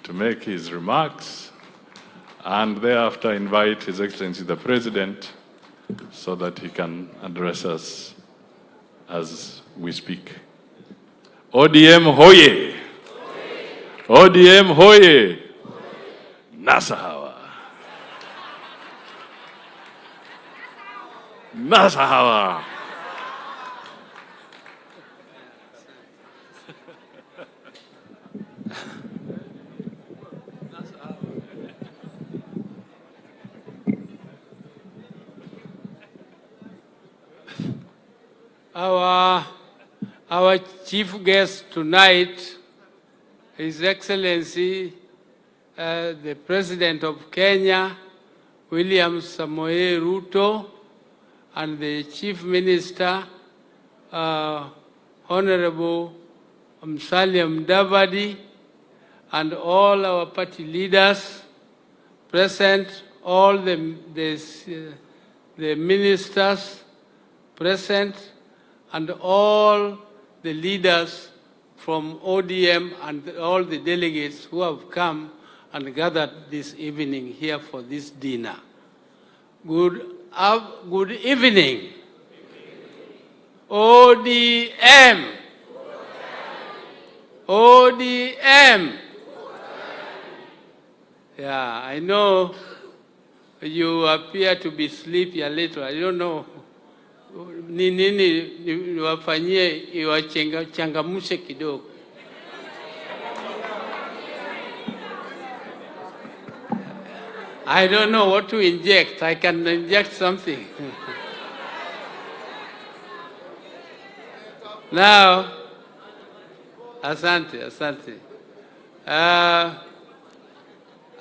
to make his remarks and thereafter invite His Excellency the President so that he can address us as we speak. ODM hoye! ODM hoye! Nasahawa! Nasahawa! Our chief guest tonight, His Excellency, the President of Kenya, William Samoei Ruto, and the Chief Minister, Honorable Musalia Mudavadi, and all our party leaders present, all the ministers present, and all the leaders from ODM and all the delegates who have come and gathered this evening here for this dinner. Good evening. ODM. ODM. Yeah, I know you appear to be sleepy a little. I don't know. Ni nini niwafanyie iwachangamshe kidogo. I don't know what to inject. I can inject something. Now, asante.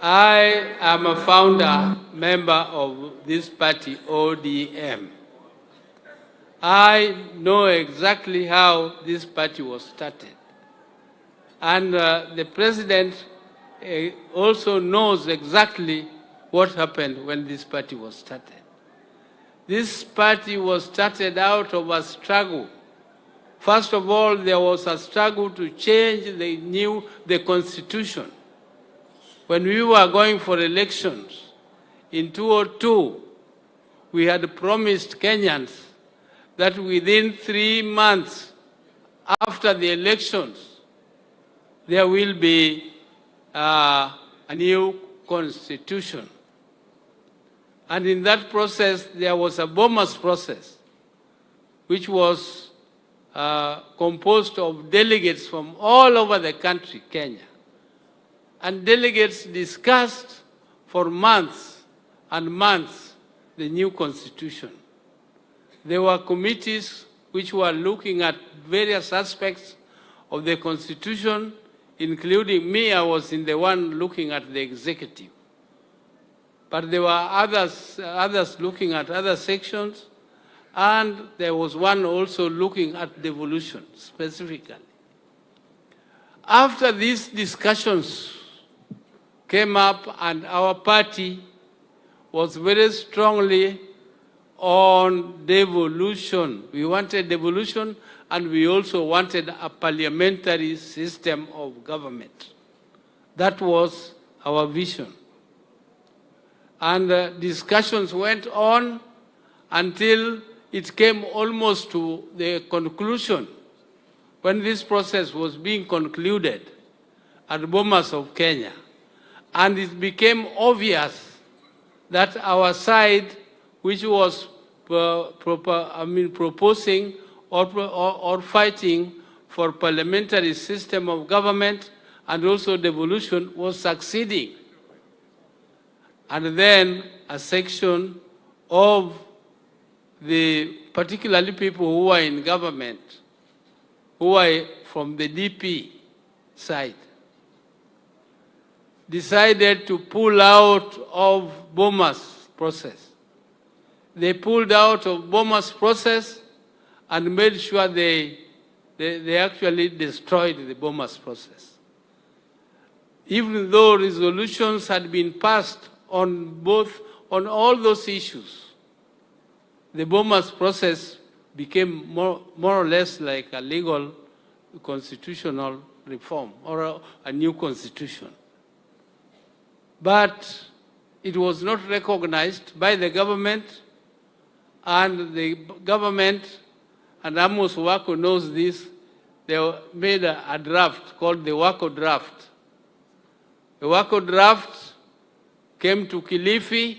I am a founder member of this party, ODM. I know exactly how this party was started. And the president also knows exactly what happened when this party was started. This party was started out of a struggle. First of all, there was a struggle to change the constitution. When we were going for elections in 2002, we had promised Kenyans that within 3 months after the elections, there will be a new constitution. And in that process, there was a Bomas process, which was composed of delegates from all over the country, Kenya. And delegates discussed for months and months the new constitution. There were committees which were looking at various aspects of the constitution, including me. I was in the one looking at the executive. But there were others looking at other sections, and there was one also looking at devolution specifically. After these discussions came up, and our party was very strongly on devolution. We wanted devolution, and we also wanted a parliamentary system of government. That was our vision. And discussions went on until it came almost to the conclusion when this process was being concluded at Bomas of Kenya. And it became obvious that our side, which was proposing or fighting for parliamentary system of government and also devolution, was succeeding. And then a section of the particularly people who were in government, who were from the DP side, decided to pull out of Bomas process. They pulled out of Bomas process and made sure they actually destroyed the Bomas process. Even though resolutions had been passed on all those issues, the Bomas process became more or less like a legal constitutional reform or a new constitution. but it was not recognized by the government, and the government, and Amos Wako knows this, they made a draft called the Wako draft. The Wako draft came to Kilifi,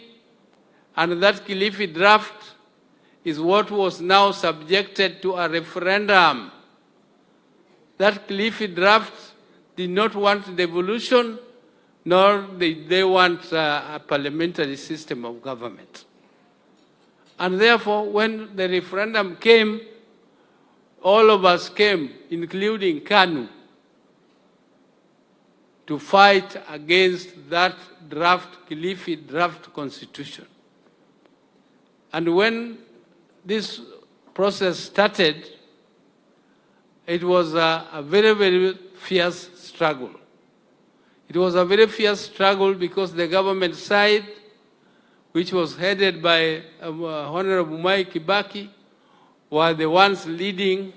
and that Kilifi draft is what was now subjected to a referendum. That Kilifi draft did not want devolution, nor did they want a parliamentary system of government. And therefore, when the referendum came, all of us came, including KANU, to fight against that draft, Kilifi draft constitution. And when this process started, it was a very, very fierce struggle. It was a very fierce struggle because the government side, which was headed by Honorable Mwai Kibaki, were the ones leading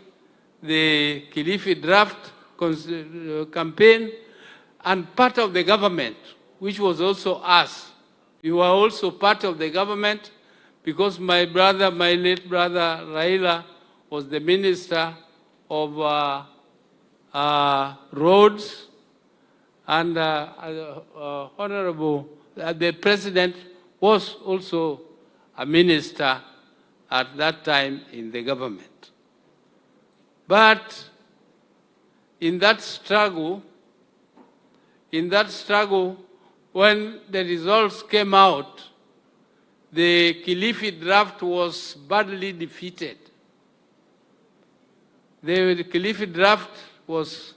the Kilifi draft campaign, and part of the government, which was also us. We were also part of the government because my late brother Raila was the minister of roads, and the president was also a minister at that time in the government. But in that struggle, when the results came out, the Kilifi draft was badly defeated. The Kilifi draft was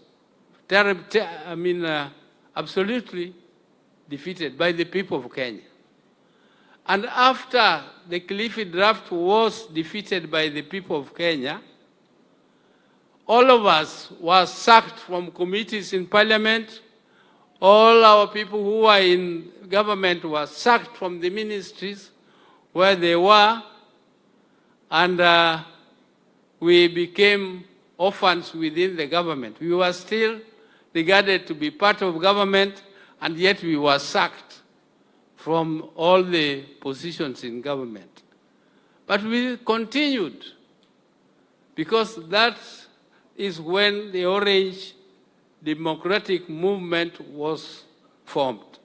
absolutely defeated by the people of Kenya. And after the Kilifi draft was defeated by the people of Kenya, all of us were sacked from committees in parliament. All our people who were in government were sacked from the ministries where they were, and we became orphans within the government. We were still regarded to be part of government, and yet we were sacked from all the positions in government. But we continued, because that is when the Orange Democratic Movement was formed.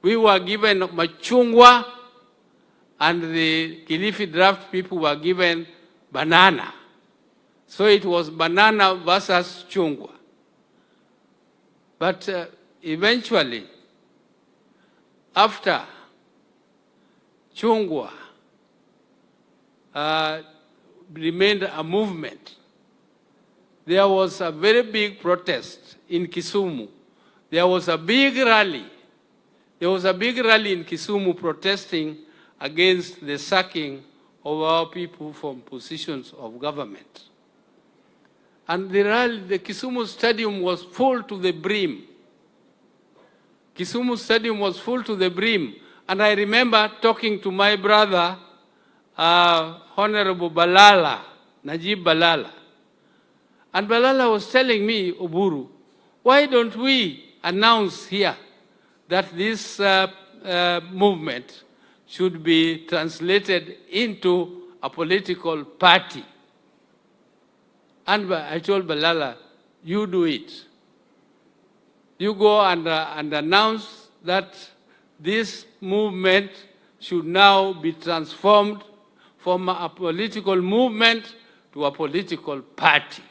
We were given machungwa, and the Kilifi draft people were given banana. So it was banana versus chungwa. But eventually, after chungwa remained a movement, there was a very big protest in Kisumu. There was a big rally. There was a big rally in Kisumu protesting against the sacking of our people from positions of government. And the rally, the Kisumu Stadium was full to the brim. Kisumu Stadium was full to the brim. And I remember talking to my brother, Honorable Balala, Najib Balala. And Balala was telling me, Oburu, why don't we announce here that this movement should be translated into a political party? And I told Balala, you do it. You go and announce that this movement should now be transformed from a political movement to a political party.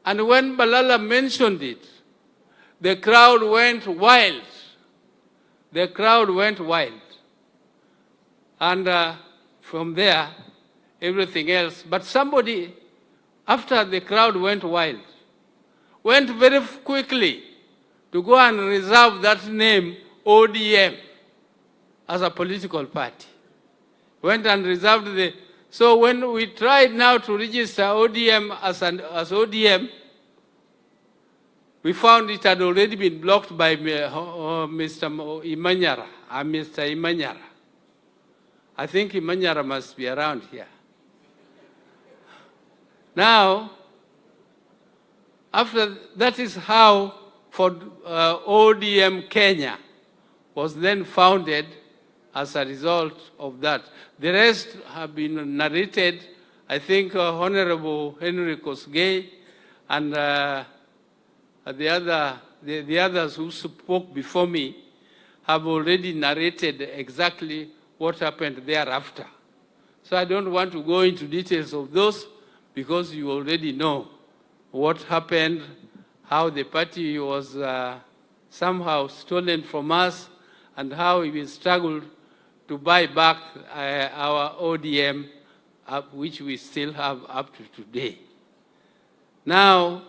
And when Balala mentioned it, the crowd went wild. The crowd went wild. And from there, everything else. But somebody, after the crowd went wild, went very quickly to go and reserve that name, ODM, as a political party. Went and reserved the... So when we tried now to register ODM as ODM, we found it had already been blocked by Mr. Imanyara. I think Imanyara must be around here. Now, after that is how for ODM Kenya was then founded as a result of that. The rest have been narrated. I think Honorable Henry Kosgei and the others who spoke before me have already narrated exactly what happened thereafter. So I don't want to go into details of those because you already know what happened, how the party was somehow stolen from us, and how we struggled to buy back our ODM, which we still have up to today. Now,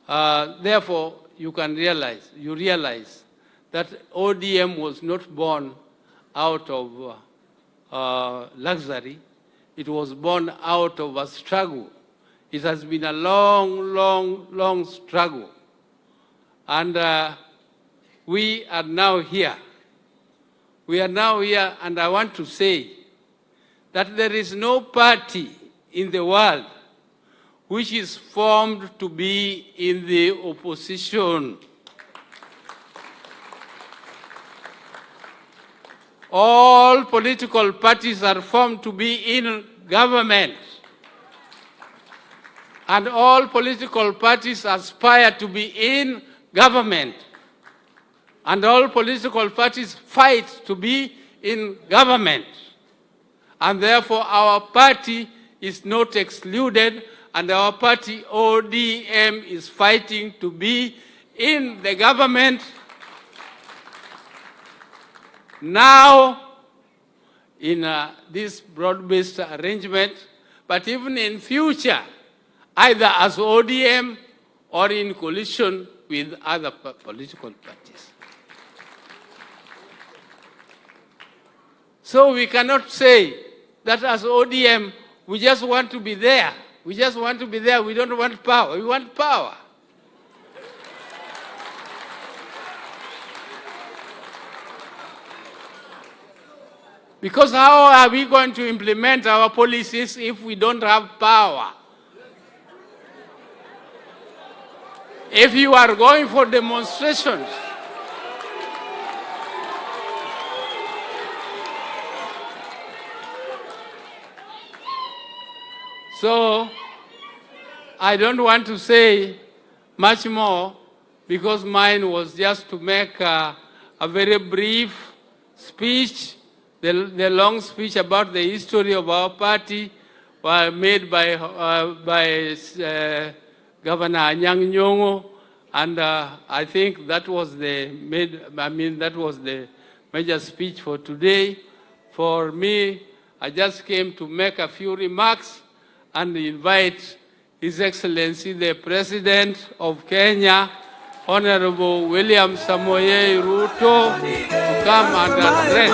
therefore, you realize that ODM was not born out of luxury. It was born out of a struggle. It has been a long, long, long struggle. And we are now here. We are now here, and I want to say that there is no party in the world which is formed to be in the opposition. All political parties are formed to be in government. And all political parties aspire to be in government. And all political parties fight to be in government. And therefore our party is not excluded, and our party ODM is fighting to be in the government now in this broad-based arrangement, but even in future, either as ODM or in coalition with other political parties. So we cannot say that as ODM, we just want to be there. We just want to be there. We don't want power. We want power. Because how are we going to implement our policies if we don't have power? If you are going for demonstrations, so I don't want to say much more because mine was just to make a very brief speech. The long speech about the history of our party was made by Governor Anyang' Nyong'o, and I think that was the major speech for today. For me, I just came to make a few remarks and invite His Excellency the President of Kenya, Honorable William Samoei Ruto, to come and address.